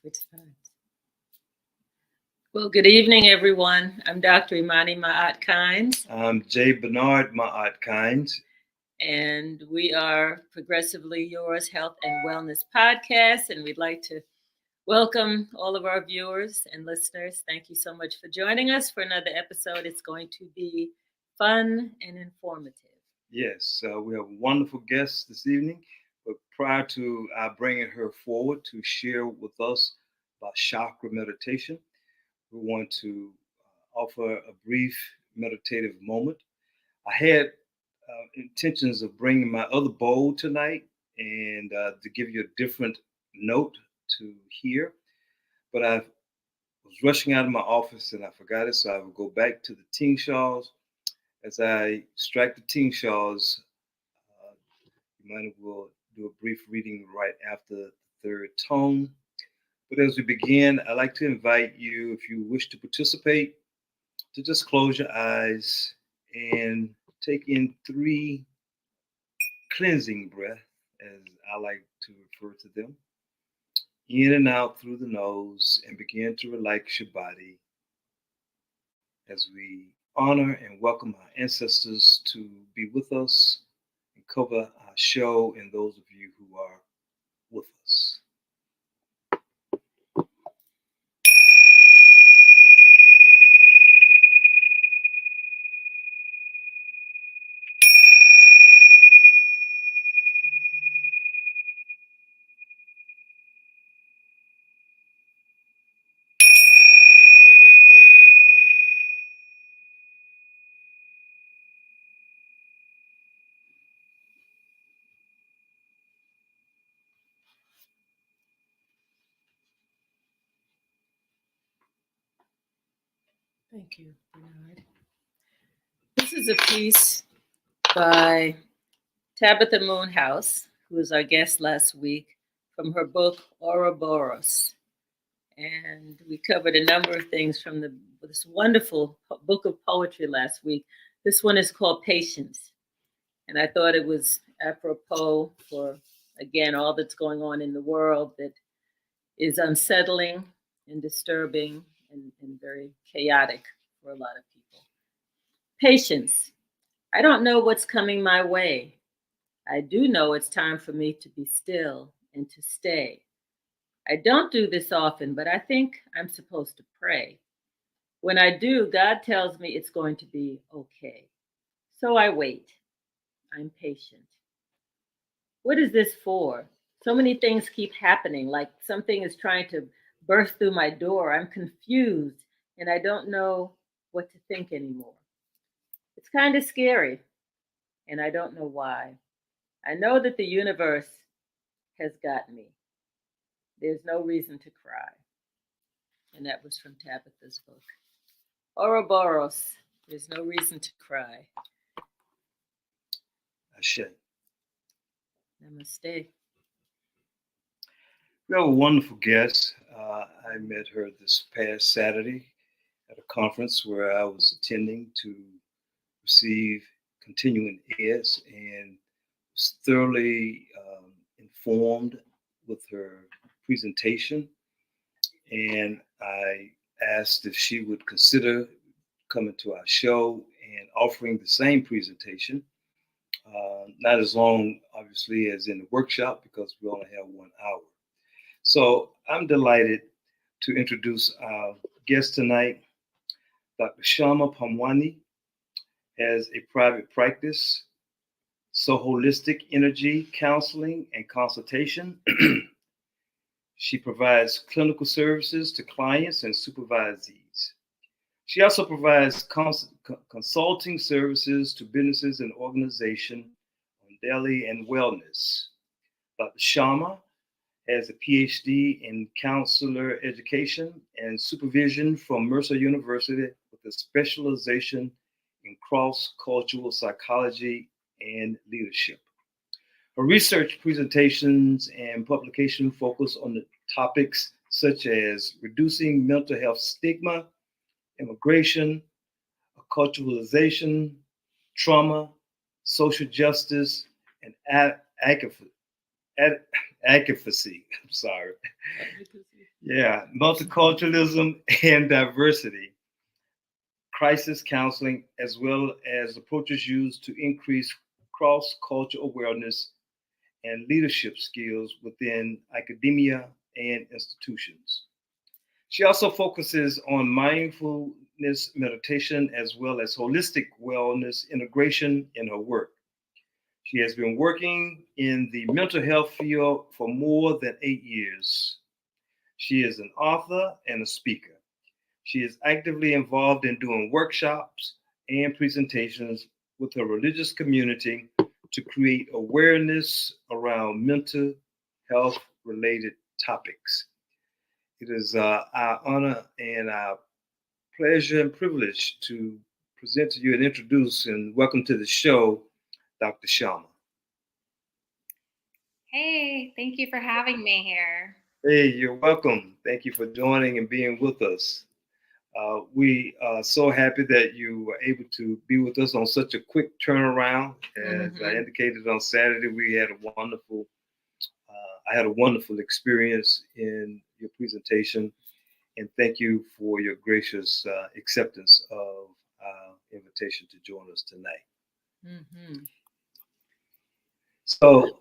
Switch sides. Well, good evening, everyone. I'm Dr. Imani Ma'at Kynes. I'm J. Bernard Ma'at Kynes. And we are Progressively Yours Health and Wellness Podcast. And we'd like to welcome all of our viewers and listeners. Thank you so much for joining us for another episode. It's going to be fun and informative. Yes, we have a wonderful guest this evening. But prior to bringing her forward to share with us about chakra meditation, we want to offer a brief meditative moment. I had intentions of bringing my other bowl tonight and to give you a different note to hear, but I was rushing out of my office and I forgot it, so I will go back to the ting shawls. As I strike the ting shawls, you might as well do a brief reading right after the third tone. But as we begin, I'd like to invite you, if you wish to participate, to just close your eyes and take in 3 cleansing breaths, as I like to refer to them, in and out through the nose, and begin to relax your body as we honor and welcome our ancestors to be with us and cover our show and those of you who are with us. Thank you, Bernard. This is a piece by Tabitha Moonhouse, who was our guest last week, from her book Ouroboros. And we covered a number of things from this wonderful book of poetry last week. This one is called Patience. And I thought it was apropos for, again, all that's going on in the world that is unsettling and disturbing and very chaotic for a lot of people. Patience. I don't know what's coming my way. I do know it's time for me to be still and to stay. I don't do this often, but I think I'm supposed to pray. When I do, God tells me it's going to be okay. So I wait. I'm patient. What is this for? So many things keep happening, like something is trying to burst through my door. I'm confused and I don't know what to think anymore. It's kind of scary and I don't know why. I know that the universe has got me. There's no reason to cry. And that was from Tabitha's book. Ouroboros, there's no reason to cry. Ashe. Namaste. We have a wonderful guest. I met her this past Saturday at a conference where I was attending to receive continuing eds, and was thoroughly informed with her presentation. And I asked if she would consider coming to our show and offering the same presentation. Not as long, obviously, as in the workshop, because we only have 1 hour. So I'm delighted to introduce our guest tonight. Dr. Shama Panjwani has a private practice, SoHolisticEnergy counseling and consultation. She provides clinical services to clients and supervisees. She also provides consulting services to businesses and organizations on belly, and wellness. Dr. Shama has a PhD in Counselor Education and Supervision from Mercer University with a specialization in cross-cultural psychology and leadership. Her research presentations and publication focus on the topics such as reducing mental health stigma, immigration, acculturation, trauma, social justice, and advocacy. I'm sorry. Yeah, multiculturalism and diversity, crisis counseling, as well as approaches used to increase cross-cultural awareness and leadership skills within academia and institutions. She also focuses on mindfulness meditation as well as holistic wellness integration in her work. She has been working in the mental health field for more than 8 years. She is an author and a speaker. She is actively involved in doing workshops and presentations with her religious community to create awareness around mental health related topics. It is our honor and our pleasure and privilege to present to you and introduce and welcome to the show, Dr. Shama. Hey, thank you for having me here. Hey, you're welcome. Thank you for joining and being with us. We are so happy that you were able to be with us on such a quick turnaround. As I indicated on Saturday, we had a wonderful, I had a wonderful experience in your presentation, and thank you for your gracious acceptance of our invitation to join us tonight. So,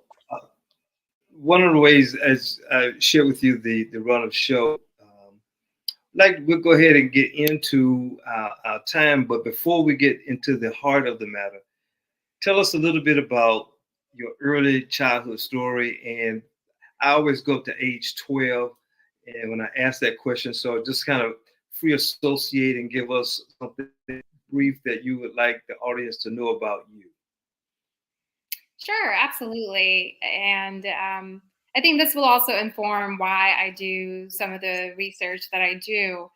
one of the ways, as I shared with you the run of show, we'll go ahead and get into our time. But before we get into the heart of the matter, tell us a little bit about your early childhood story. And I always go up to age 12. And when I ask that question, so just kind of free associate and give us something brief that you would like the audience to know about you. Sure, absolutely. And I think this will also inform why I do some of the research that I do.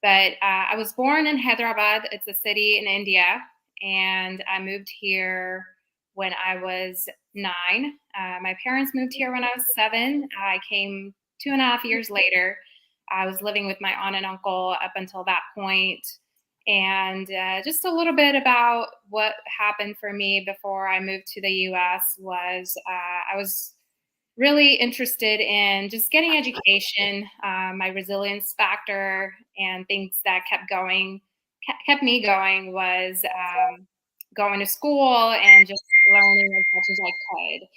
But I was born in Hyderabad. It's a city in India. And I moved here when I was 9. My parents moved here when I was 7. I came 2.5 years later. I was living with my aunt and uncle up until that point. And just a little bit about what happened for me before I moved to the US was I was really interested in just getting education. My resilience factor and things that kept me going was going to school and just learning as much as I could.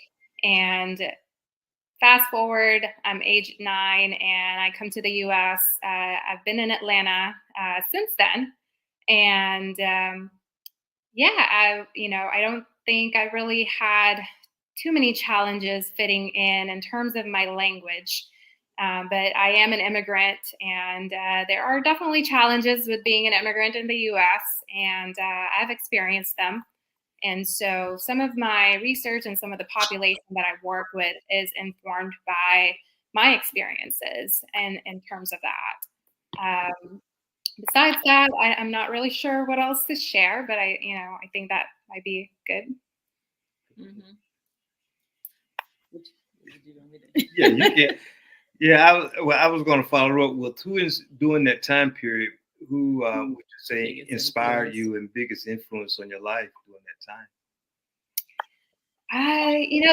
And fast forward, I'm age 9 and I come to the US. I've been in Atlanta since then. And I don't think I really had too many challenges fitting in terms of my language. But I am an immigrant, and there are definitely challenges with being an immigrant in the US, and I've experienced them. And so some of my research and some of the population that I work with is informed by my experiences and in terms of that. Besides that, I'm not really sure what else to share, but I think that might be good. Yeah, you can. Yeah, I was going to follow up with who is during that time period. Who would you say inspired you and biggest influence on your life during that time?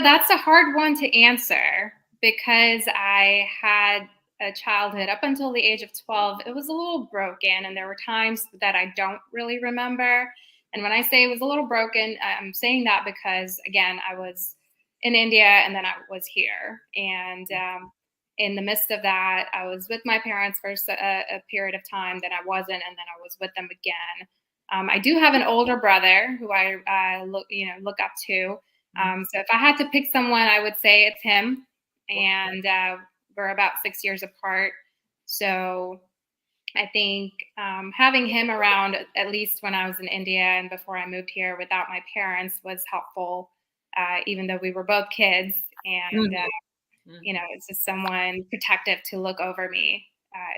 That's a hard one to answer because I had a childhood up until the age of 12. It was a little broken, and there were times that I don't really remember. And when I say it was a little broken, I'm saying that because, again, I was in India and then I was here. And in the midst of that, I was with my parents for a period of time, then I wasn't, and then I was with them again. I do have an older brother who I look up to. So if I had to pick someone, I would say it's him. And we're about 6 years apart. So I think having him around, at least when I was in India and before I moved here without my parents, was helpful. even though we were both kids. And, Mm-hmm. it's just someone protective to look over me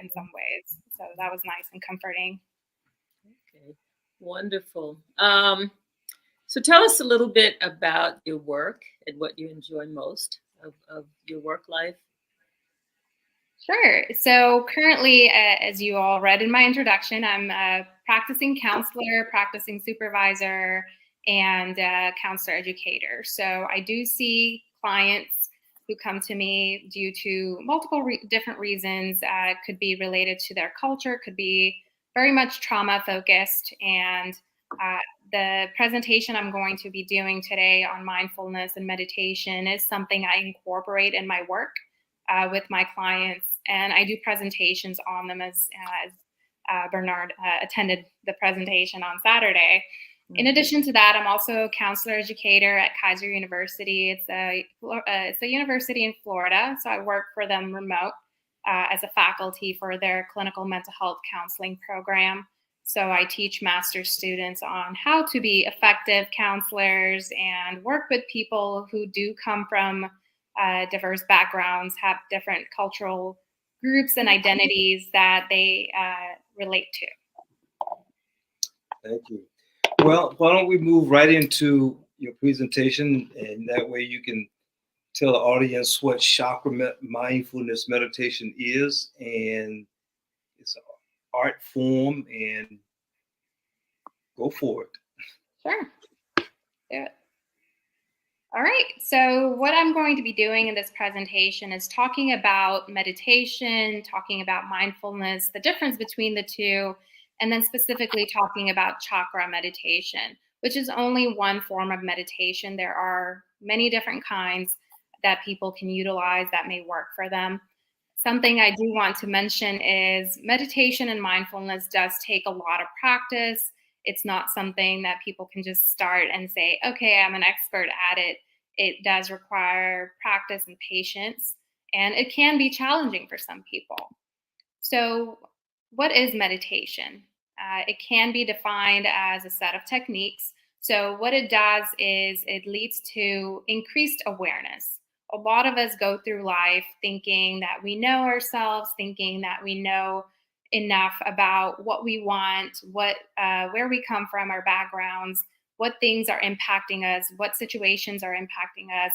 in some ways. So that was nice and comforting. Okay, wonderful. So tell us a little bit about your work and what you enjoy most of your work life. Sure. So currently, as you all read in my introduction, I'm a practicing counselor, practicing supervisor, and counselor educator. So I do see clients who come to me due to multiple different reasons. It could be related to their culture, could be very much trauma focused. And the presentation I'm going to be doing today on mindfulness and meditation is something I incorporate in my work with my clients, and I do presentations on them as Bernard attended the presentation on Saturday. In addition to that, I'm also a counselor educator at Kaiser University. It's a university in Florida, so I work for them remote as a faculty for their clinical mental health counseling program. So I teach master's students on how to be effective counselors and work with people who do come from diverse backgrounds, have different cultural groups and identities that they relate to. Thank you. Well, why don't we move right into your presentation, and that way you can tell the audience what chakra mindfulness meditation is, and it's an art form, and go for it. Sure. Do it. All right. So what I'm going to be doing in this presentation is talking about meditation, talking about mindfulness, the difference between the two, and then specifically talking about chakra meditation, which is only one form of meditation. There are many different kinds that people can utilize that may work for them. Something I do want to mention is meditation and mindfulness does take a lot of practice. It's not something that people can just start and say, okay, I'm an expert at it. It does require practice and patience, and it can be challenging for some people. So, what is meditation? It can be defined as a set of techniques. So, what it does is it leads to increased awareness. A lot of us go through life thinking that we know ourselves, thinking that we know enough about what we want, where we come from, our backgrounds, what things are impacting us, what situations are impacting us.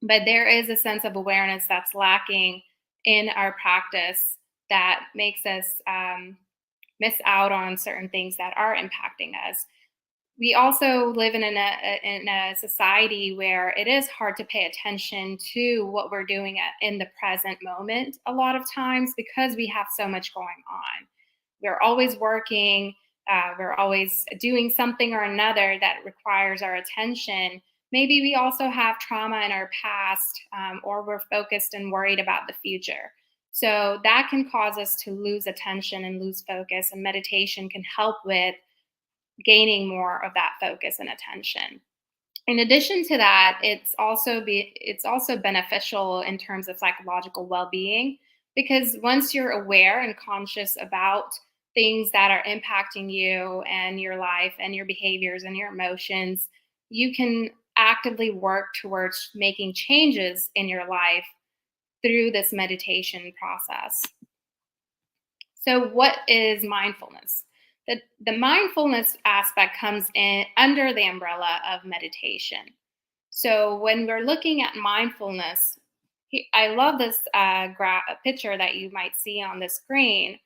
But there is a sense of awareness that's lacking in our practice that makes us miss out on certain things that are impacting us. We also live in a society where it is hard to pay attention to what we're doing in the present moment a lot of times because we have so much going on. We're always working. We're always doing something or another that requires our attention. Maybe we also have trauma in our past, or we're focused and worried about the future. So that can cause us to lose attention and lose focus, and meditation can help with gaining more of that focus and attention. In addition to that, it's also beneficial in terms of psychological well-being, because once you're aware and conscious about things that are impacting you and your life and your behaviors and your emotions, you can actively work towards making changes in your life through this meditation process. So what is mindfulness? The mindfulness aspect comes in under the umbrella of meditation. So when we're looking at mindfulness, I love this picture that you might see on the screen.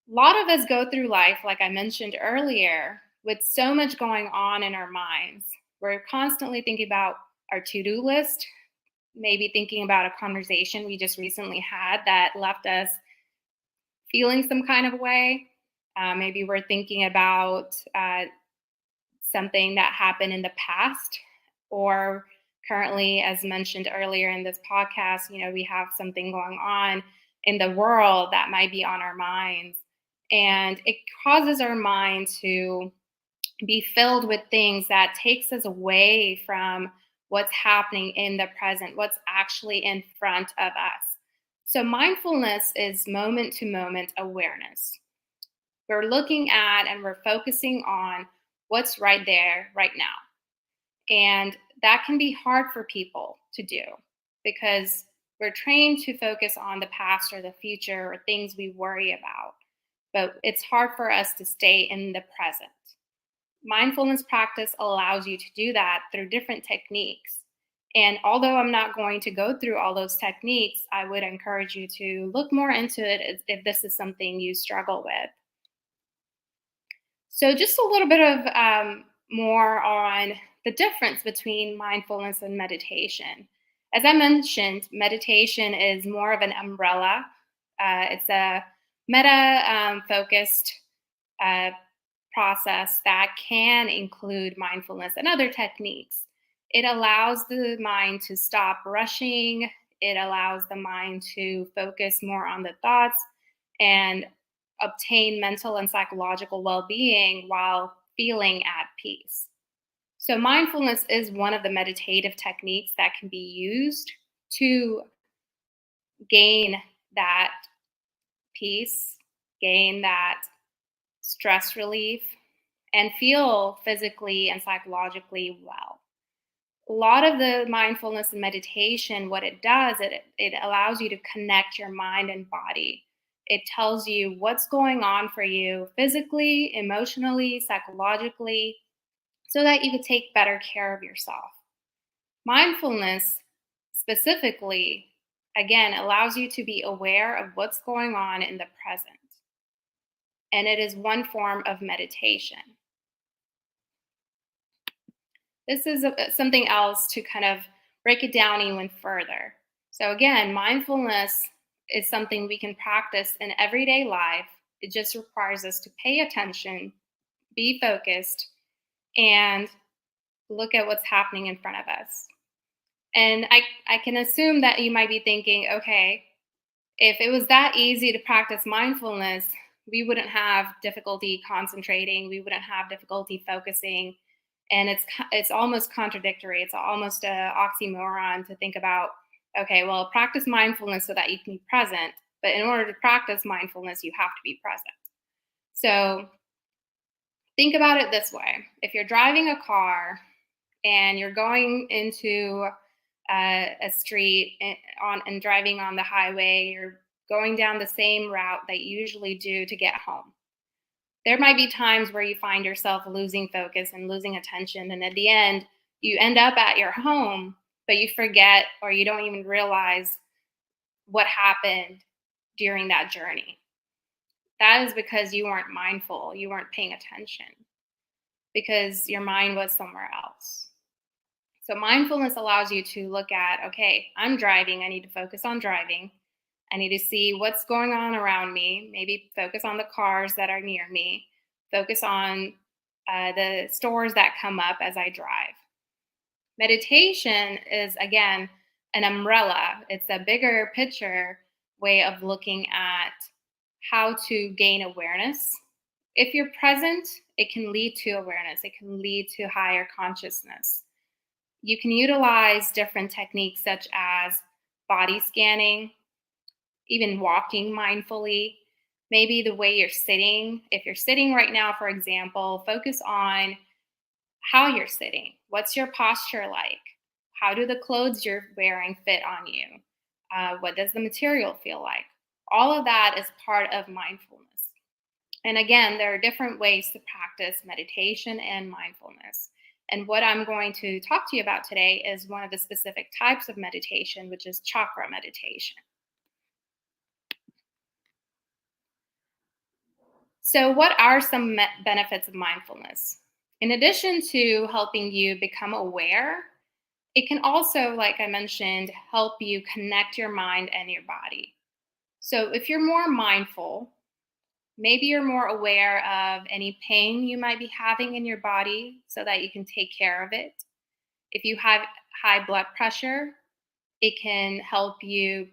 A lot of us go through life, like I mentioned earlier, with so much going on in our minds. We're constantly thinking about our to-do list, maybe thinking about a conversation we just recently had that left us feeling some kind of way. Maybe we're thinking about something that happened in the past, or currently, as mentioned earlier in this podcast, we have something going on in the world that might be on our minds. And it causes our mind to be filled with things that takes us away from what's happening in the present, what's actually in front of us. So mindfulness is moment to moment awareness. We're looking at and we're focusing on what's right there, right now. And that can be hard for people to do because we're trained to focus on the past or the future or things we worry about, but it's hard for us to stay in the present. Mindfulness practice allows you to do that through different techniques. And although I'm not going to go through all those techniques, I would encourage you to look more into it if this is something you struggle with. So just a little bit of more on the difference between mindfulness and meditation. As I mentioned, meditation is more of an umbrella. It's a meta-focused process that can include mindfulness and other techniques. It allows the mind to stop rushing. It allows the mind to focus more on the thoughts and obtain mental and psychological well-being while feeling at peace. So mindfulness is one of the meditative techniques that can be used to gain that peace, gain that stress relief, and feel physically and psychologically well. A lot of the mindfulness and meditation, what it does, it allows you to connect your mind and body. It tells you what's going on for you physically, emotionally, psychologically, so that you can take better care of yourself. Mindfulness specifically, again, allows you to be aware of what's going on in the present. And it is one form of meditation. This is something else to kind of break it down even further. So again, mindfulness is something we can practice in everyday life. It just requires us to pay attention, be focused, and look at what's happening in front of us. And I can assume that you might be thinking, okay, if it was that easy to practice mindfulness, we wouldn't have difficulty concentrating, we wouldn't have difficulty focusing. And it's almost contradictory. It's almost an oxymoron to think about, okay, well, practice mindfulness so that you can be present. But in order to practice mindfulness, you have to be present. So think about it this way. If you're driving a car and you're going into a street and driving on the highway, you're going down the same route that you usually do to get home. There might be times where you find yourself losing focus and losing attention. And at the end, you end up at your home, but you forget or you don't even realize what happened during that journey. That is because you weren't mindful. You weren't paying attention because your mind was somewhere else. So mindfulness allows you to look at, okay, I'm driving. I need to focus on driving. I need to see what's going on around me, maybe focus on the cars that are near me, focus on the stores that come up as I drive. Meditation is, again, an umbrella. It's a bigger picture way of looking at how to gain awareness. If you're present, it can lead to awareness. It can lead to higher consciousness. You can utilize different techniques such as body scanning, even walking mindfully, maybe the way you're sitting. If you're sitting right now, for example, focus on how you're sitting. What's your posture like? How do the clothes you're wearing fit on you? What does the material feel like? All of that is part of mindfulness. And again, there are different ways to practice meditation and mindfulness. And what I'm going to talk to you about today is one of the specific types of meditation, which is chakra meditation. So what are some benefits of mindfulness? In addition to helping you become aware, it can also, like I mentioned, help you connect your mind and your body. So if you're more mindful, maybe you're more aware of any pain you might be having in your body so that you can take care of it. If you have high blood pressure, it can help you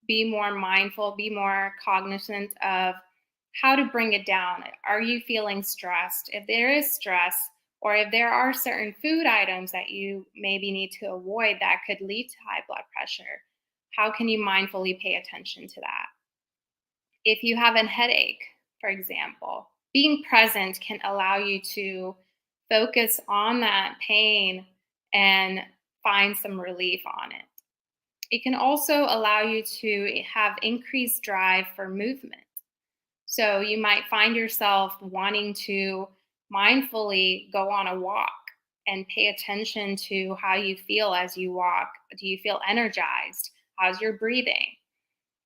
be more mindful, be more cognizant of how to bring it down. Are you feeling stressed? If there is stress, or if there are certain food items that you maybe need to avoid that could lead to high blood pressure, how can you mindfully pay attention to that? If you have a headache, for example, being present can allow you to focus on that pain and find some relief on it. It can also allow you to have increased drive for movement. So you might find yourself wanting to mindfully go on a walk and pay attention to how you feel as you walk. Do you feel energized? How's your breathing?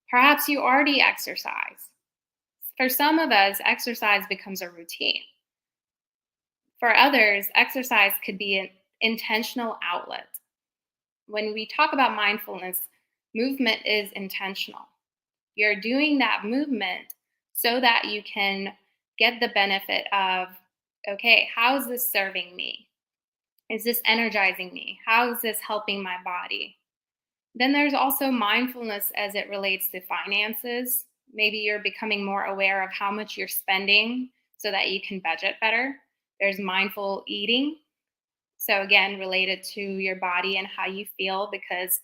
Perhaps you already exercise. For some of us, exercise becomes a routine. For others, exercise could be an intentional outlet. When we talk about mindfulness, movement is intentional. You're doing that movement so that you can get the benefit of, okay, how is this serving me? Is this energizing me? How is this helping my body? Then there's also mindfulness as it relates to finances. Maybe you're becoming more aware of how much you're spending so that you can budget better. There's mindful eating. So again, related to your body and how you feel, because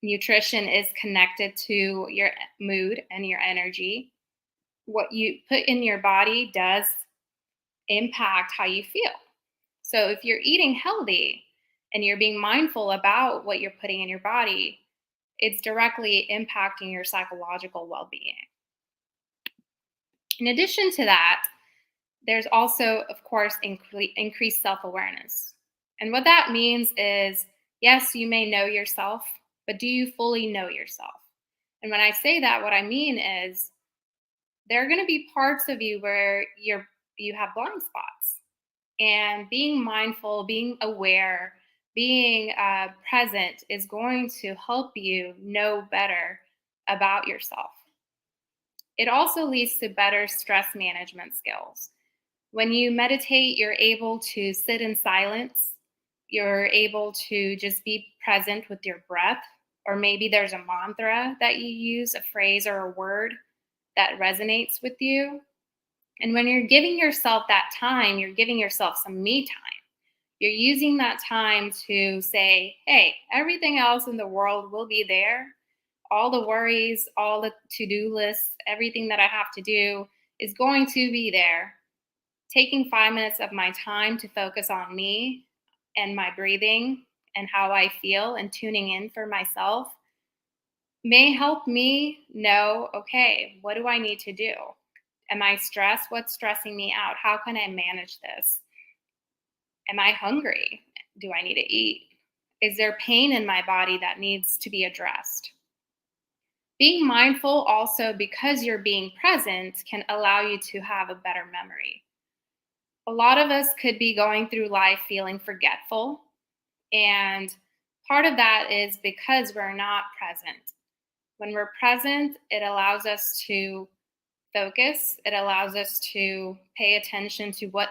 nutrition is connected to your mood and your energy. What you put in your body does impact how you feel. So if you're eating healthy and you're being mindful about what you're putting in your body, it's directly impacting your psychological well-being. In addition to that, there's also, of course, increased self-awareness. And what that means is, yes, you may know yourself, but do you fully know yourself? And when I say that, what I mean is there are going to be parts of you where you have blind spots. And being mindful, being aware, being present is going to help you know better about yourself. It also leads to better stress management skills. When you meditate, you're able to sit in silence. You're able to just be present with your breath, or maybe there's a mantra that you use, a phrase or a word that resonates with you. And when you're giving yourself that time, you're giving yourself some me time. You're using that time to say, hey, everything else in the world will be there. All the worries, all the to-do lists, everything that I have to do is going to be there. Taking 5 minutes of my time to focus on me and my breathing and how I feel and tuning in for myself may help me know, okay, what do I need to do? Am I stressed? What's stressing me out? How can I manage this? Am I hungry? Do I need to eat? Is there pain in my body that needs to be addressed? Being mindful also, because you're being present, can allow you to have a better memory. A lot of us could be going through life feeling forgetful. And part of that is because we're not present. When we're present, it allows us to focus. It allows us to pay attention to what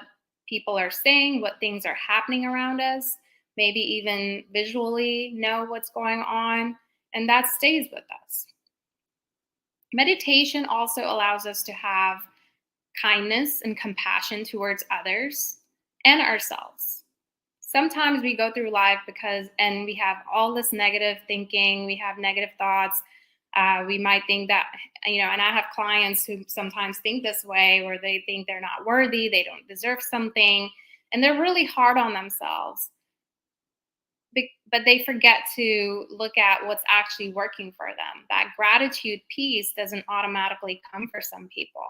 people are saying, what things are happening around us, maybe even visually know what's going on, and that stays with us. Meditation also allows us to have kindness and compassion towards others and ourselves. Sometimes we go through life and we have all this negative thinking, we have negative thoughts. We might think that, and I have clients who sometimes think this way, where they think they're not worthy, they don't deserve something, and they're really hard on themselves. But they forget to look at what's actually working for them. That gratitude piece doesn't automatically come for some people.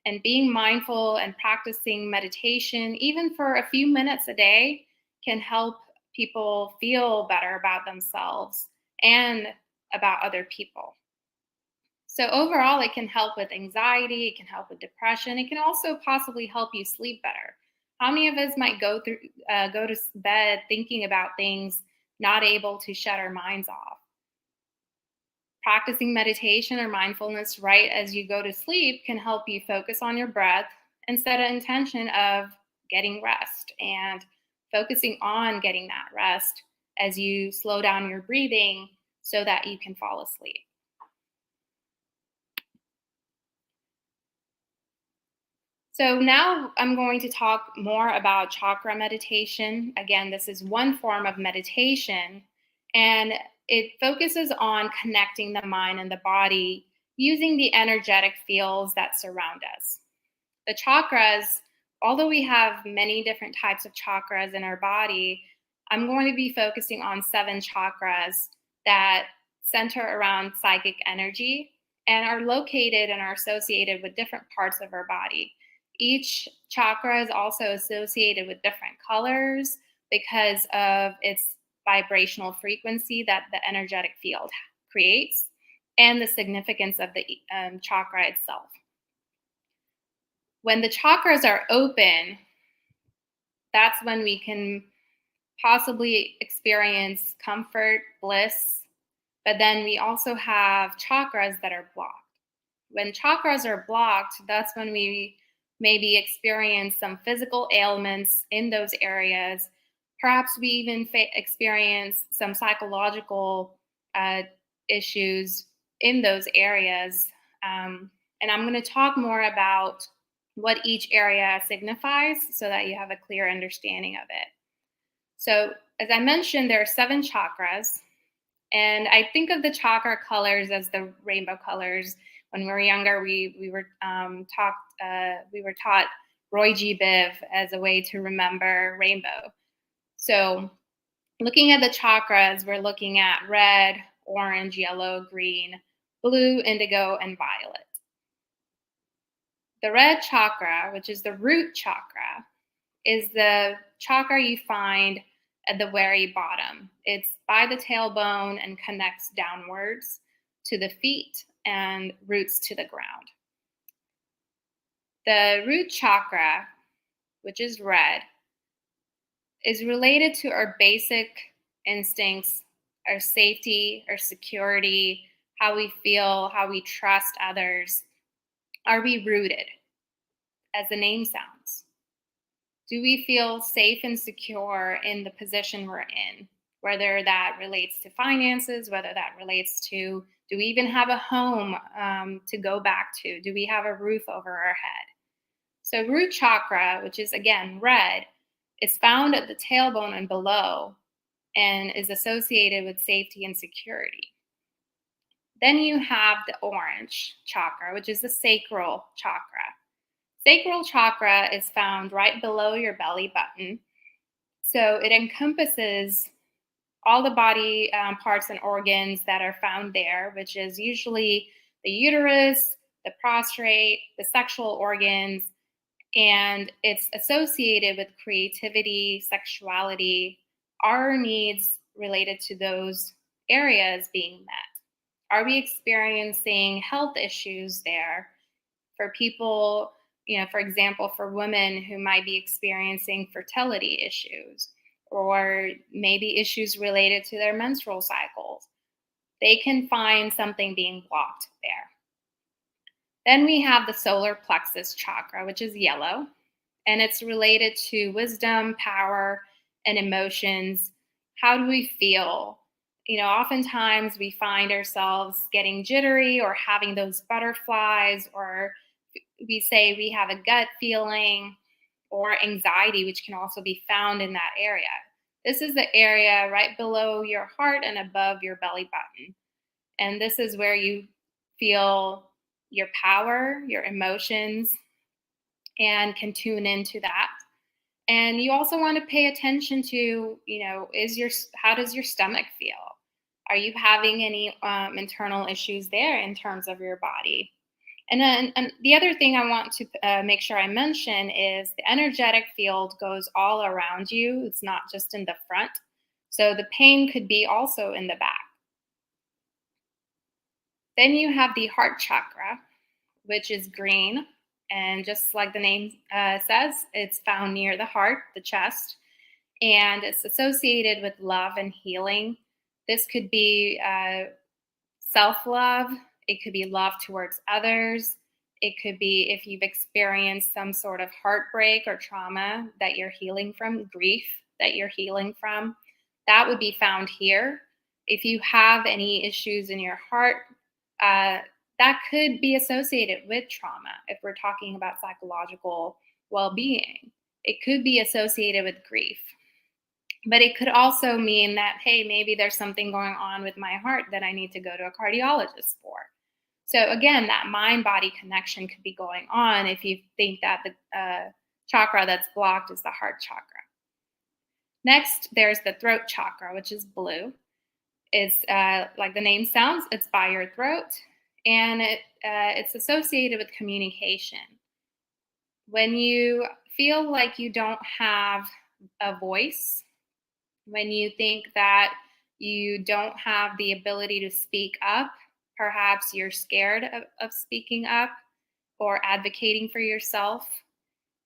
And being mindful and practicing meditation, even for a few minutes a day, can help people feel better about themselves and about other people. So overall, it can help with anxiety, it can help with depression, it can also possibly help you sleep better. How many of us might go to bed thinking about things, not able to shut our minds off? Practicing meditation or mindfulness right as you go to sleep can help you focus on your breath and set an intention of getting rest and focusing on getting that rest as you slow down your breathing so that you can fall asleep. So now I'm going to talk more about chakra meditation. Again, this is one form of meditation, and it focuses on connecting the mind and the body using the energetic fields that surround us. The chakras, although we have many different types of chakras in our body, I'm going to be focusing on 7 chakras that center around psychic energy and are located and are associated with different parts of our body. Each chakra is also associated with different colors because of its vibrational frequency that the energetic field creates and the significance of the chakra itself. When the chakras are open, that's when we can possibly experience comfort, bliss, but then we also have chakras that are blocked. When chakras are blocked, that's when we maybe experience some physical ailments in those areas. Perhaps we even experience some psychological issues in those areas. And I'm going to talk more about what each area signifies so that you have a clear understanding of it. So, as I mentioned, there are 7 chakras, and I think of the chakra colors as the rainbow colors. When we were younger, we were taught Roy G. Biv as a way to remember rainbow. So, looking at the chakras, we're looking at red, orange, yellow, green, blue, indigo, and violet. The red chakra, which is the root chakra, is the chakra you find at the very bottom. It's by the tailbone and connects downwards to the feet and roots to the ground. The root chakra, which is red, is related to our basic instincts, our safety, our security, how we feel, how we trust others. Are we rooted, as the name sounds? Do we feel safe and secure in the position we're in? Whether that relates to finances, whether that relates to, do we even have a home to go back to? Do we have a roof over our head? So root chakra, which is again red, is found at the tailbone and below and is associated with safety and security. Then you have the orange chakra, which is the sacral chakra. Sacral chakra is found right below your belly button. So it encompasses all the body parts and organs that are found there, which is usually the uterus, the prostate, the sexual organs, and it's associated with creativity, sexuality, our needs related to those areas being met. Are we experiencing health issues there for people? For example, for women who might be experiencing fertility issues or maybe issues related to their menstrual cycles, they can find something being blocked there. Then we have the solar plexus chakra, which is yellow, and it's related to wisdom, power, and emotions. How do we feel? Oftentimes we find ourselves getting jittery or having those butterflies, or we say we have a gut feeling or anxiety, which can also be found in that area. This is the area right below your heart and above your belly button. And this is where you feel your power, your emotions, and can tune into that. And you also want to pay attention to, how does your stomach feel? Are you having any internal issues there in terms of your body? And then the other thing I want to make sure I mention is the energetic field goes all around you. It's not just in the front. So the pain could be also in the back. Then you have the heart chakra, which is green. And just like the name says, it's found near the heart, the chest, and it's associated with love and healing. This could be self-love. It could be love towards others. It could be if you've experienced some sort of heartbreak or trauma that you're healing from, grief that you're healing from. That would be found here. If you have any issues in your heart, that could be associated with trauma if we're talking about psychological well-being. It could be associated with grief. But it could also mean that, hey, maybe there's something going on with my heart that I need to go to a cardiologist for. So again, that mind-body connection could be going on if you think that the chakra that's blocked is the heart chakra. Next, there's the throat chakra, which is blue. It's like the name sounds, it's by your throat, and it's associated with communication. When you feel like you don't have a voice, when you think that you don't have the ability to speak up, perhaps you're scared of speaking up or advocating for yourself,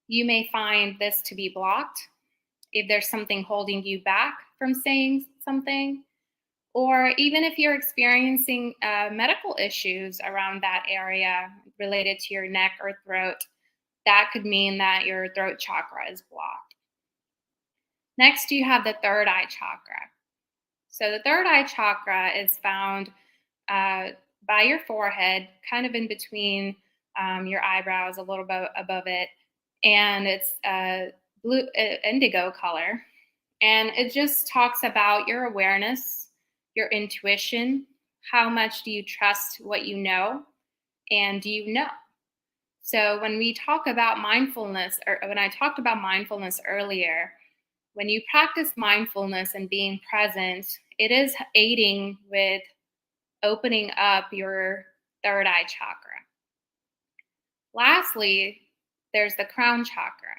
you may find this to be blocked. If there's something holding you back from saying something, or even if you're experiencing medical issues around that area related to your neck or throat, that could mean that your throat chakra is blocked. Next, you have the third eye chakra. So the third eye chakra is found by your forehead, kind of in between your eyebrows, a little bit above it, and it's blue, indigo color. And it just talks about your awareness, your intuition, how much do you trust what you know, and do you know? So when we talk about mindfulness, or when I talked about mindfulness earlier, when you practice mindfulness and being present, it is aiding with opening up your third eye chakra. Lastly, there's the crown chakra.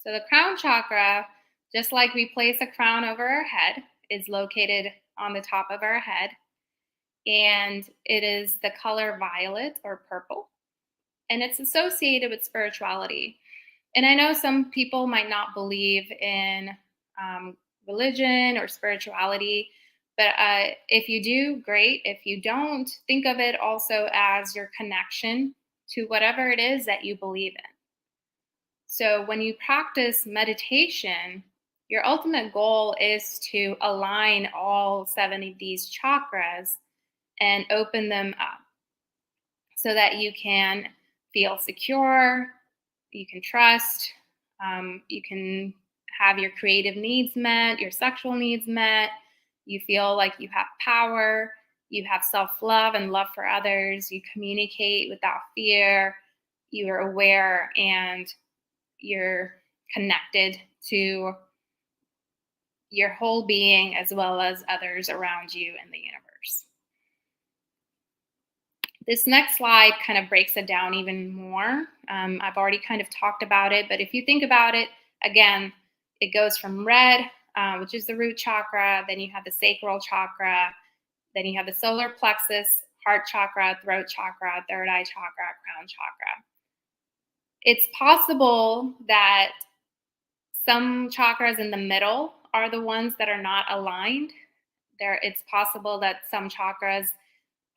So the crown chakra, just like we place a crown over our head, is located on the top of our head. And it is the color violet or purple. And it's associated with spirituality. And I know some people might not believe in religion or spirituality, but if you do, great. If you don't, think of it also as your connection to whatever it is that you believe in. So when you practice meditation, your ultimate goal is to align all 7 of these chakras and open them up so that you can feel secure, you can trust, you can have your creative needs met, your sexual needs met, you feel like you have power, you have self-love and love for others, you communicate without fear, you're aware, and you're connected to your whole being as well as others around you in the universe. This next slide kind of breaks it down even more. I've already kind of talked about it, but if you think about it, again, it goes from red, which is the root chakra, then you have the sacral chakra, then you have the solar plexus, heart chakra, throat chakra, third eye chakra, crown chakra. It's possible that some chakras in the middle are the ones that are not aligned. It's possible that some chakras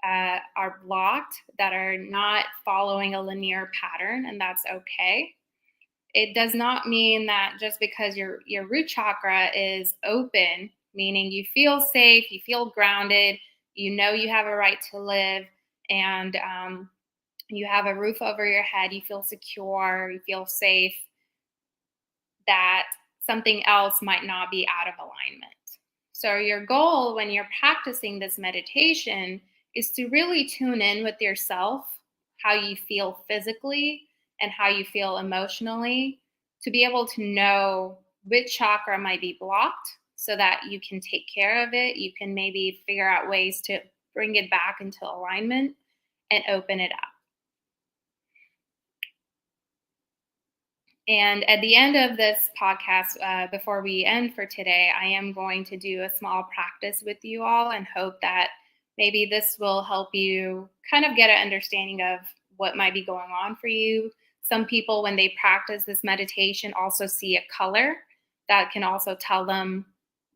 are blocked, that are not following a linear pattern, and that's okay. It does not mean that just because your root chakra is open, meaning you feel safe, you feel grounded, you know you have a right to live, and you have a roof over your head, you feel secure, you feel safe, that something else might not be out of alignment. So your goal when you're practicing this meditation is to really tune in with yourself, how you feel physically and how you feel emotionally, to be able to know which chakra might be blocked so that you can take care of it. You can maybe figure out ways to bring it back into alignment and open it up. And at the end of this podcast, before we end for today, I am going to do a small practice with you all and hope that maybe this will help you kind of get an understanding of what might be going on for you. Some people, when they practice this meditation, also see a color that can also tell them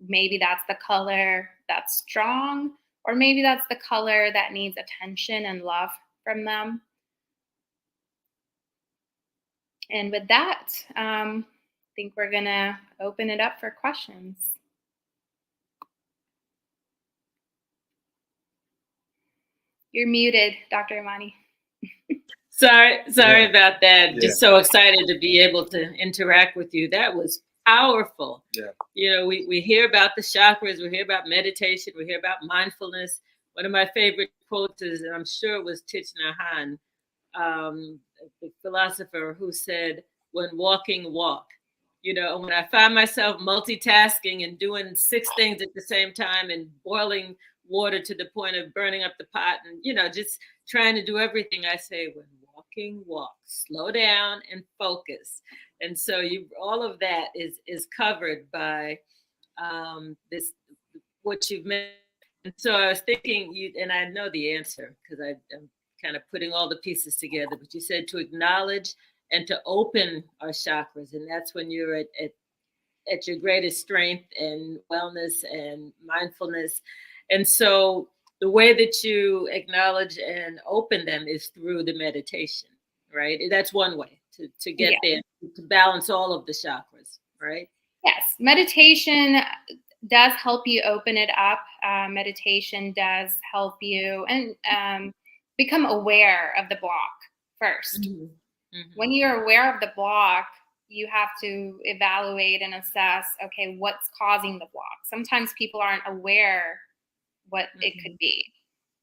maybe that's the color that's strong, or maybe that's the color that needs attention and love from them. And with that, I think we're going to open it up for questions. You're muted, Dr. Imani. Sorry about that. Yeah. Just so excited to be able to interact with you. That was powerful. Yeah. You know, we hear about the chakras, we hear about meditation, we hear about mindfulness. One of my favorite quotes is, and I'm sure it was Thich Nhat Hanh, the philosopher, who said, "When walking, walk." when I find myself multitasking and doing 6 things at the same time and boiling water to the point of burning up the pot and, just trying to do everything, I say, when walking, walk, slow down and focus. And so all of that is covered by this, what you've mentioned. And so I was thinking, and I know the answer because I'm kind of putting all the pieces together, but you said to acknowledge and to open our chakras. And that's when you're at your greatest strength and wellness and mindfulness. And so the way that you acknowledge and open them is through the meditation, right? That's one way to get there, to balance all of the chakras, right? Yes. Meditation does help you open it up. Meditation does help you and become aware of the block first. Mm-hmm. Mm-hmm. When you're aware of the block, you have to evaluate and assess, okay, what's causing the block? Sometimes people aren't aware what it could be,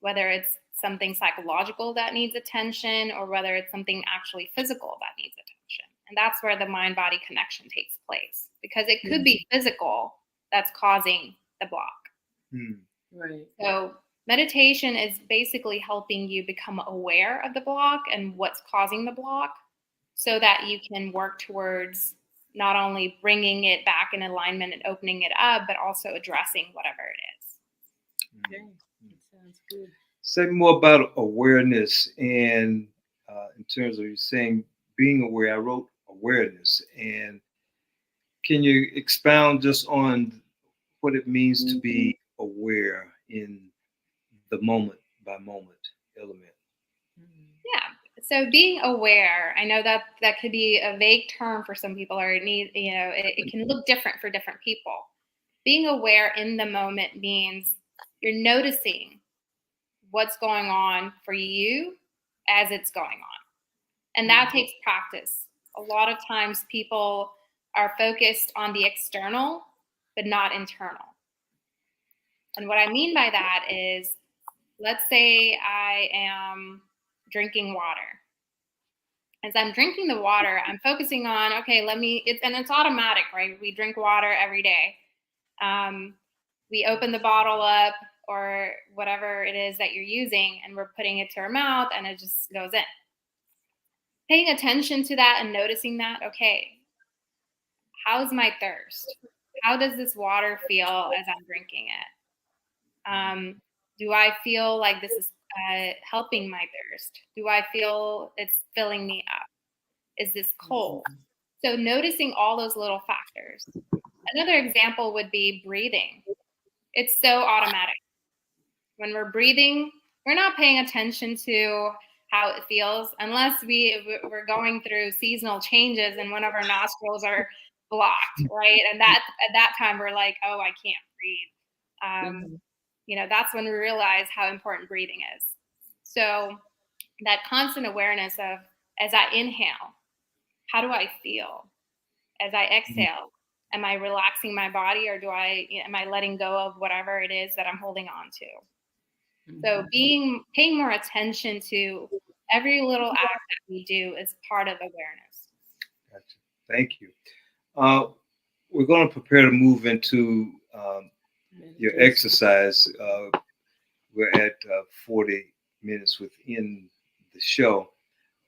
whether it's something psychological that needs attention or whether it's something actually physical that needs attention. And that's where the mind-body connection takes place, because it could be physical that's causing the block. Right. So meditation is basically helping you become aware of the block and what's causing the block so that you can work towards not only bringing it back in alignment and opening it up, but also addressing whatever it is. Okay. That sounds good. Say more about awareness and in terms of you saying being aware. I wrote awareness, and can you expound just on what it means to be aware in the moment by moment element? Yeah. So being aware, I know that could be a vague term for some people, or it can look different for different people. Being aware in the moment means you're noticing what's going on for you as it's going on. And that takes practice. A lot of times people are focused on the external, but not internal. And what I mean by that is, let's say I am drinking water. As I'm drinking the water, I'm focusing on, okay, it's automatic, right? We drink water every day. We open the bottle up or whatever it is that you're using, and we're putting it to our mouth, and it just goes in. Paying attention to that and noticing that, okay, how's my thirst? How does this water feel as I'm drinking it? Do I feel like this is helping my thirst? Do I feel it's filling me up? Is this cold? So noticing all those little factors. Another example would be breathing. It's so automatic. When we're breathing, we're not paying attention to how it feels unless we're going through seasonal changes and one of our nostrils are blocked, right? And at that time we're like, oh, I can't breathe. That's when we realize how important breathing is. So that constant awareness of, as I inhale, how do I feel? As I exhale, am I relaxing my body, or am I letting go of whatever it is that I'm holding on to? So paying more attention to every little act that we do is part of awareness. Gotcha. Thank you. We're going to prepare to move into your exercise. We're at 40 minutes within the show.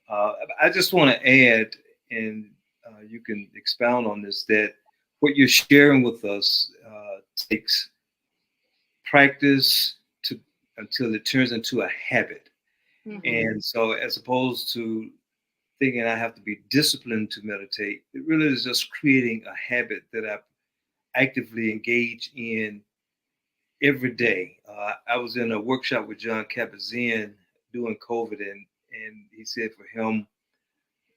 I just want to add, and you can expound on this, that what you're sharing with us takes practice until it turns into a habit. And so as opposed to thinking I have to be disciplined to meditate, it really is just creating a habit that I actively engage in every day. I was in a workshop with John Kabat-Zinn during COVID, and he said for him,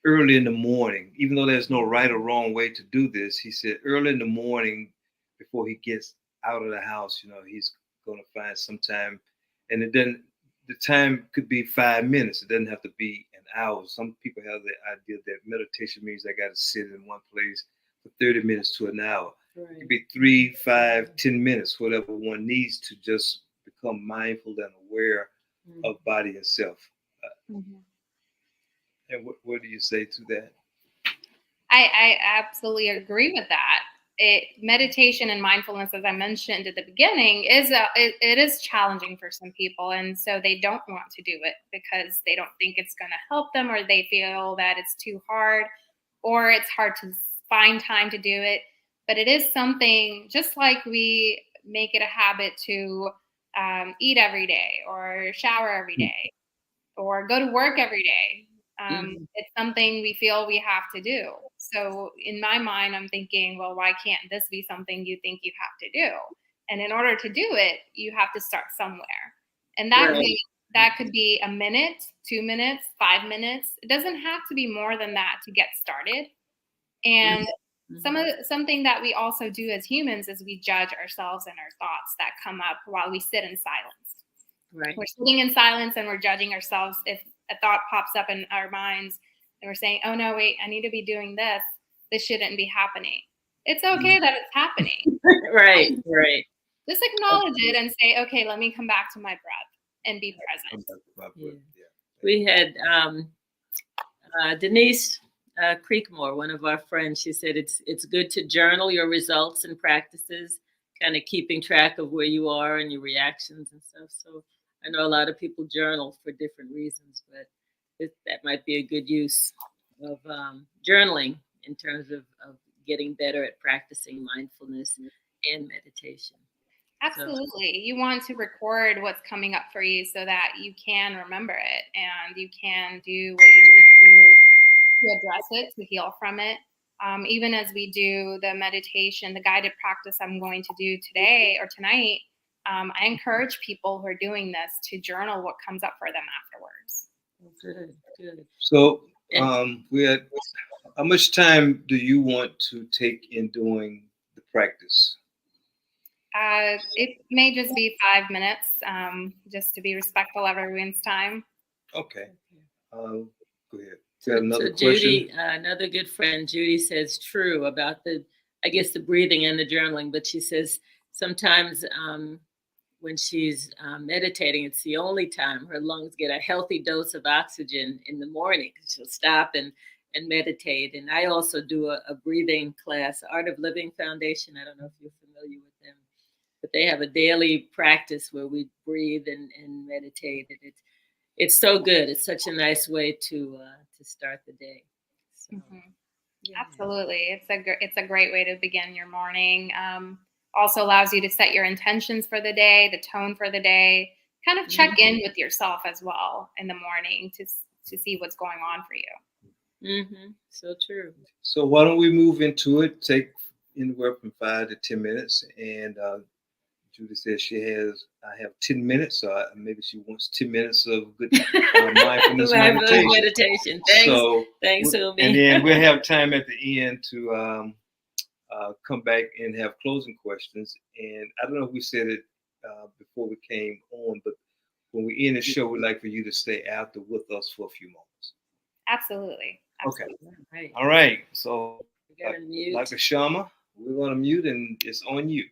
early in the morning, even though there's no right or wrong way to do this, he said early in the morning before he gets out of the house, he's going to find some time, and the time could be 5 minutes. It doesn't have to be an hour. Some people have the idea that meditation means I got to sit in one place for 30 minutes to an hour. Right. It could be 3, 5, 10 minutes, whatever one needs to just become mindful and aware of body and self. And what do you say to that? I absolutely agree with that. Meditation and mindfulness, as I mentioned at the beginning, it is challenging for some people, and so they don't want to do it because they don't think it's going to help them, or they feel that it's too hard, or it's hard to find time to do it. But it is something, just like we make it a habit to eat every day, or shower every day, or go to work every day. It's something we feel we have to do. So in my mind, I'm thinking, well, why can't this be something you think you have to do? And in order to do it, you have to start somewhere. And that could be a minute, 2 minutes, 5 minutes. It doesn't have to be more than that to get started. And something that we also do as humans is we judge ourselves and our thoughts that come up while we sit in silence. Right. We're sitting in silence and we're judging ourselves. If a thought pops up in our minds and we're saying, oh no, wait, I need to be doing this. This shouldn't be happening. It's okay that it's happening. Right. Just acknowledge it and say, okay, let me come back to my breath and be present. Yeah. We had Denise Creekmore, one of our friends. She said it's good to journal your results and practices, kind of keeping track of where you are and your reactions and stuff. So I know a lot of people journal for different reasons, but that might be a good use of journaling in terms of getting better at practicing mindfulness and meditation. Absolutely. You want to record what's coming up for you so that you can remember it and you can do what you need to address it, to heal from it. Even as we do the meditation, the guided practice I'm going to do today or tonight, I encourage people who are doing this to journal what comes up for them afterwards. Good. So how much time do you want to take in doing the practice? It may just be 5 minutes, just to be respectful of everyone's time. Okay. Go ahead. So Judy, another good friend, Judy says true about the breathing and the journaling, but she says sometimes when she's meditating, it's the only time her lungs get a healthy dose of oxygen in the morning. She'll stop and meditate. And I also do a breathing class, Art of Living Foundation. I don't know if you're familiar with them, but they have a daily practice where we breathe and meditate. And it's so good. It's such a nice way to start the day. So, Absolutely, it's a great way to begin your morning. Also allows you to set your intentions for the day, the tone for the day. Kind of check in with yourself as well in the morning to see what's going on for you. So true. So why don't we move into it? Take anywhere from 5 to 10 minutes, and Judy says I have 10 minutes, so maybe she wants 10 minutes of good mindfulness meditation. Thanks, Umi. And then we'll have time at the end to come back and have closing questions. And I don't know if we said it before we came on, but when we end the show, we'd like for you to stay after with us for a few moments. Absolutely. Okay. All right. So, mute. Dr. Shama, we're going to mute, and it's on you.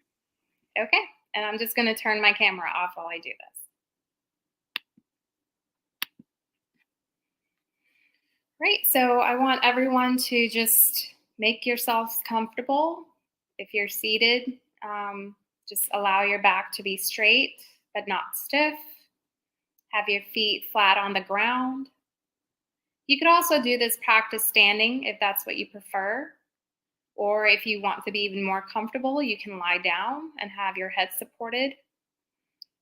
Okay. And I'm just going to turn my camera off while I do this. Great. So I want everyone to just make yourselves comfortable. If you're seated, just allow your back to be straight but not stiff. Have your feet flat on the ground. You could also do this practice standing if that's what you prefer. Or if you want to be even more comfortable, you can lie down and have your head supported.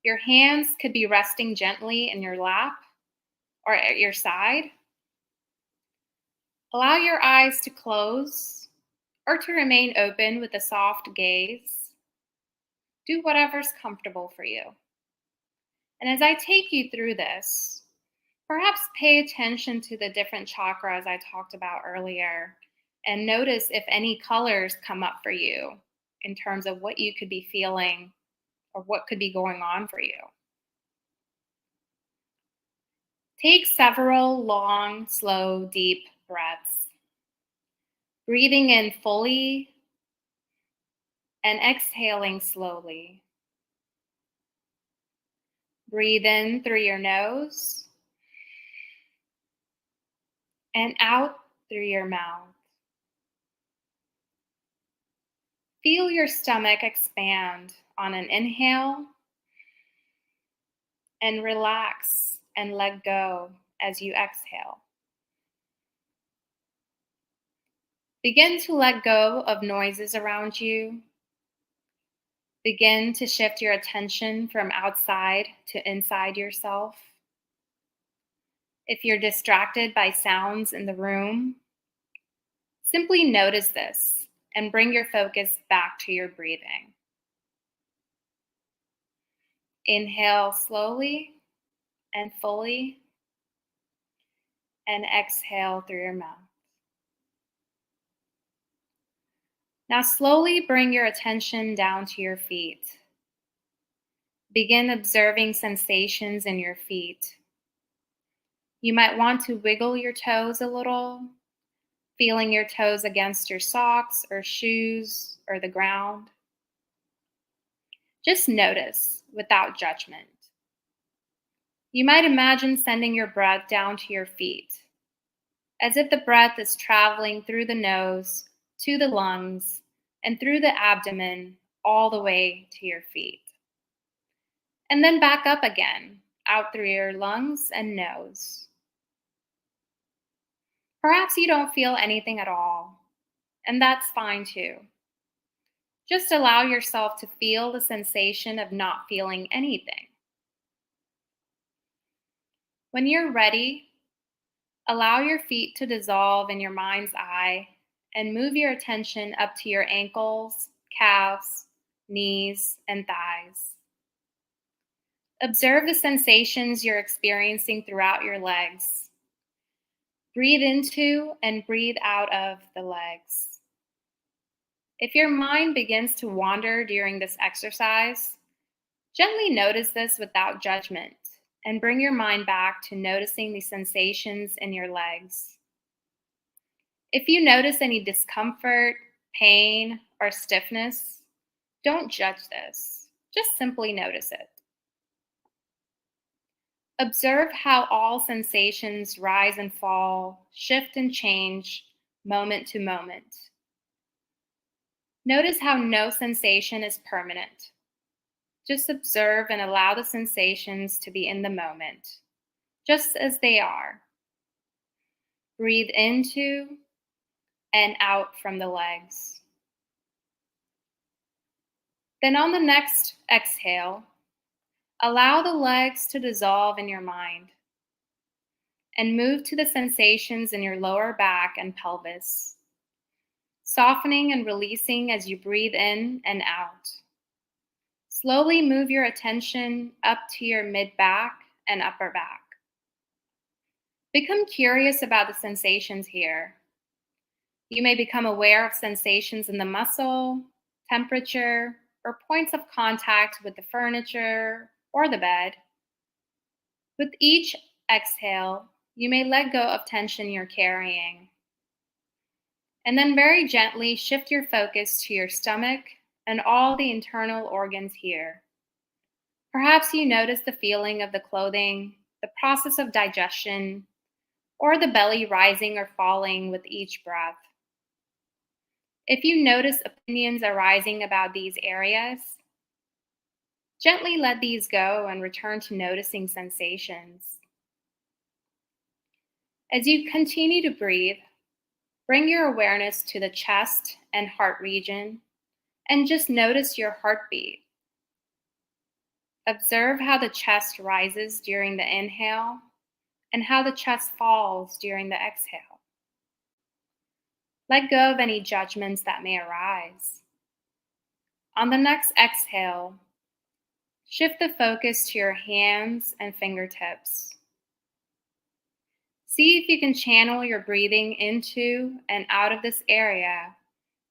Your hands could be resting gently in your lap or at your side. Allow your eyes to close or to remain open with a soft gaze. Do whatever's comfortable for you. And as I take you through this, perhaps pay attention to the different chakras I talked about earlier and notice if any colors come up for you in terms of what you could be feeling or what could be going on for you. Take several long, slow, deep breaths, breathing in fully and exhaling slowly. Breathe in through your nose and out through your mouth. Feel your stomach expand on an inhale and relax and let go as you exhale. Begin to let go of noises around you. Begin to shift your attention from outside to inside yourself. If you're distracted by sounds in the room, simply notice this and bring your focus back to your breathing. Inhale slowly and fully, and exhale through your mouth. Now slowly bring your attention down to your feet. Begin observing sensations in your feet. You might want to wiggle your toes a little, feeling your toes against your socks or shoes or the ground. Just notice without judgment. You might imagine sending your breath down to your feet, as if the breath is traveling through the nose to the lungs and through the abdomen all the way to your feet. And then back up again, out through your lungs and nose. Perhaps you don't feel anything at all, and that's fine too. Just allow yourself to feel the sensation of not feeling anything. When you're ready, allow your feet to dissolve in your mind's eye and move your attention up to your ankles, calves, knees, and thighs. Observe the sensations you're experiencing throughout your legs. Breathe into and breathe out of the legs. If your mind begins to wander during this exercise, gently notice this without judgment and bring your mind back to noticing the sensations in your legs. If you notice any discomfort, pain, or stiffness, don't judge this. Just simply notice it. Observe how all sensations rise and fall, shift and change, moment to moment. Notice how no sensation is permanent. Just observe and allow the sensations to be in the moment, just as they are. Breathe into and out from the legs. Then on the next exhale, allow the legs to dissolve in your mind and move to the sensations in your lower back and pelvis, softening and releasing as you breathe in and out. Slowly move your attention up to your mid-back and upper back. Become curious about the sensations here. You may become aware of sensations in the muscle, temperature, or points of contact with the furniture or the bed. With each exhale, you may let go of tension you're carrying. And then very gently shift your focus to your stomach and all the internal organs here. Perhaps you notice the feeling of the clothing, the process of digestion, or the belly rising or falling with each breath. If you notice opinions arising about these areas, gently let these go and return to noticing sensations. As you continue to breathe, bring your awareness to the chest and heart region and just notice your heartbeat. Observe how the chest rises during the inhale and how the chest falls during the exhale. Let go of any judgments that may arise. On the next exhale, shift the focus to your hands and fingertips. See if you can channel your breathing into and out of this area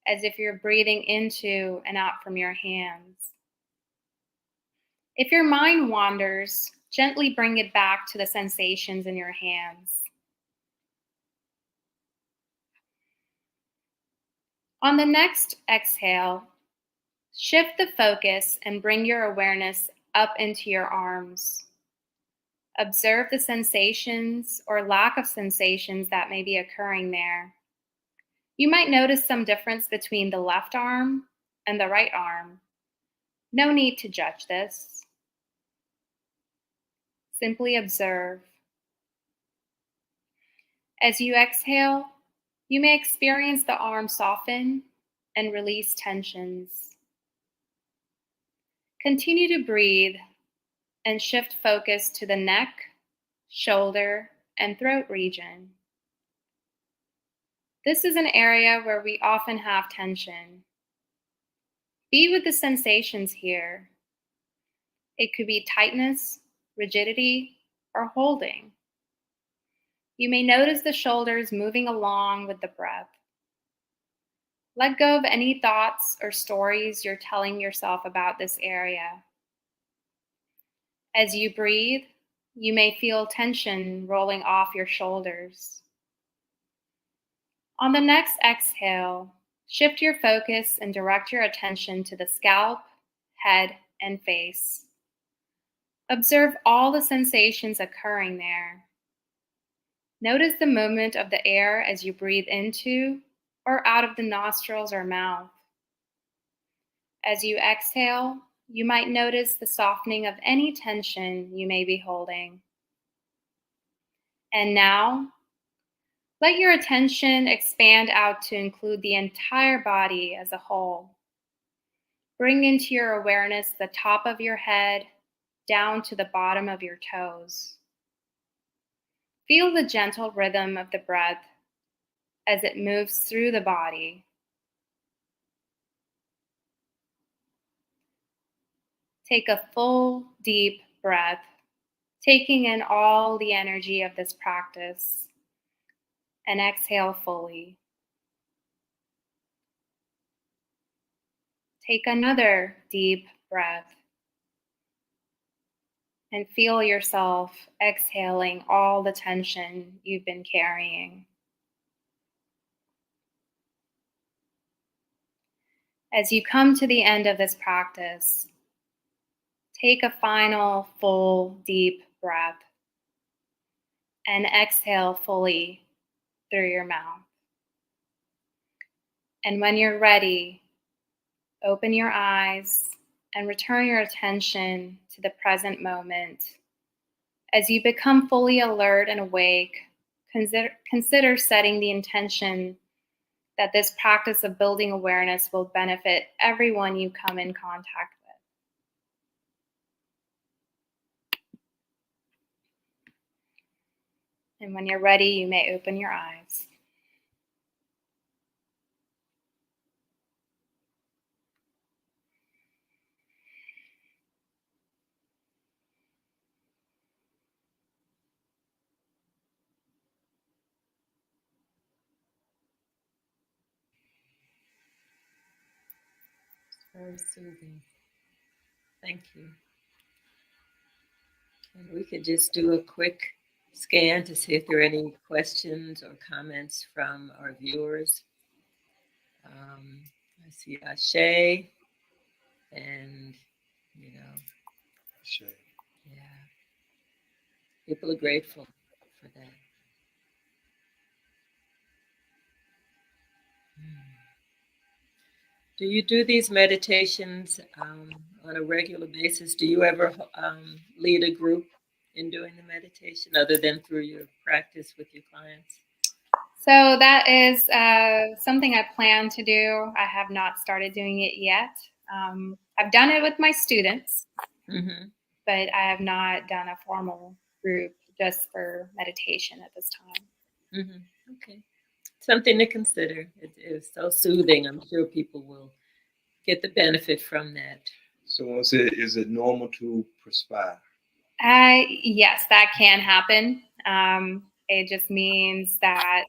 as if you're breathing into and out from your hands. If your mind wanders, gently bring it back to the sensations in your hands. On the next exhale, shift the focus and bring your awareness up into your arms. Observe the sensations or lack of sensations that may be occurring there. You might notice some difference between the left arm and the right arm. No need to judge this. Simply observe. As you exhale, you may experience the arm soften and release tensions. Continue to breathe and shift focus to the neck, shoulder, and throat region. This is an area where we often have tension. Be with the sensations here. It could be tightness, rigidity, or holding. You may notice the shoulders moving along with the breath. Let go of any thoughts or stories you're telling yourself about this area. As you breathe, you may feel tension rolling off your shoulders. On the next exhale, shift your focus and direct your attention to the scalp, head, and face. Observe all the sensations occurring there. Notice the movement of the air as you breathe into or out of the nostrils or mouth. As you exhale, you might notice the softening of any tension you may be holding. And now, let your attention expand out to include the entire body as a whole. Bring into your awareness the top of your head down to the bottom of your toes. Feel the gentle rhythm of the breath as it moves through the body. Take a full, deep breath, taking in all the energy of this practice, and exhale fully. Take another deep breath and feel yourself exhaling all the tension you've been carrying. As you come to the end of this practice, take a final full deep breath and exhale fully through your mouth. And when you're ready, open your eyes and return your attention to the present moment. As you become fully alert and awake, consider setting the intention that this practice of building awareness will benefit everyone you come in contact with. And when you're ready, you may open your eyes. Very soothing. Thank you. And we could just do a quick scan to see if there are any questions or comments from our viewers. I see Ashe, and Ashe. yeah, people are grateful for that. Do you do these meditations on a regular basis? Do you ever lead a group in doing the meditation other than through your practice with your clients? So that is something I plan to do. I have not started doing it yet. I've done it with my students, but I have not done a formal group just for meditation at this time. Okay. Something to consider. It is so soothing. I'm sure people will get the benefit from that. So is it normal to perspire? Yes, that can happen. It just means that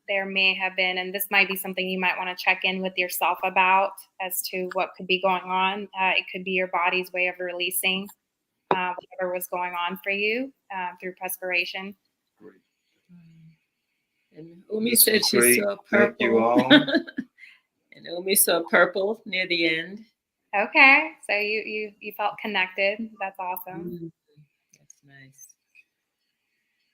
there may have been, and this might be something you might want to check in with yourself about as to what could be going on. It could be your body's way of releasing whatever was going on for you through perspiration. Great. And Umi said she saw purple. Thank you all. And Umi saw purple near the end. Okay, so you felt connected. That's awesome. That's nice.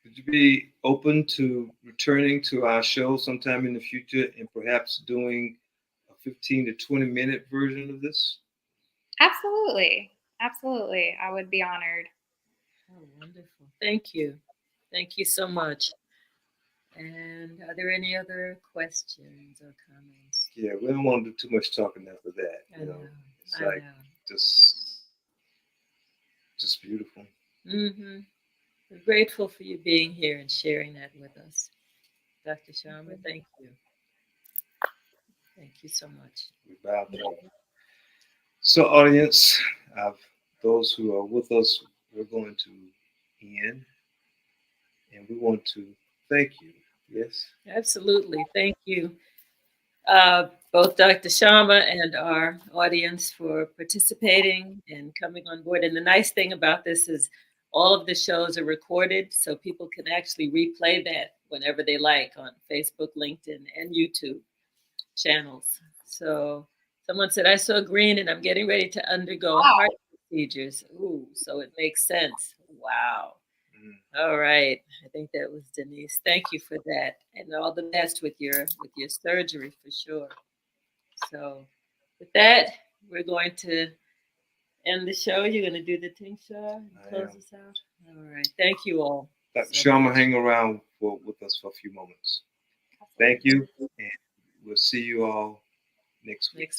Would you be open to returning to our show sometime in the future and perhaps doing a 15 to 20-minute version of this? Absolutely. Absolutely. I would be honored. Oh, wonderful. Thank you. Thank you so much. And are there any other questions or comments? Yeah, we don't want to do too much talking after that. I know. It's I like know. just beautiful. Mm-hmm. We're grateful for you being here and sharing that with us. Dr. Shama, thank you. Thank you so much. We bow down. So, audience, those who are with us, we're going to end, and we want to thank you. Yes. Absolutely. Thank you, both Dr. Shama and our audience for participating and coming on board. And the nice thing about this is all of the shows are recorded, so people can actually replay that whenever they like on Facebook, LinkedIn, and YouTube channels. So someone said, I saw green and I'm getting ready to undergo heart procedures. Ooh, so it makes sense. Wow. All right. I think that was Denise. Thank you for that. And all the best with your surgery for sure. So with that, we're going to end the show. You're going to do the tingsha and close us out? All right. Thank you all. Dr. Shama, hang around with us for a few moments. Thank you. And we'll see you all next week.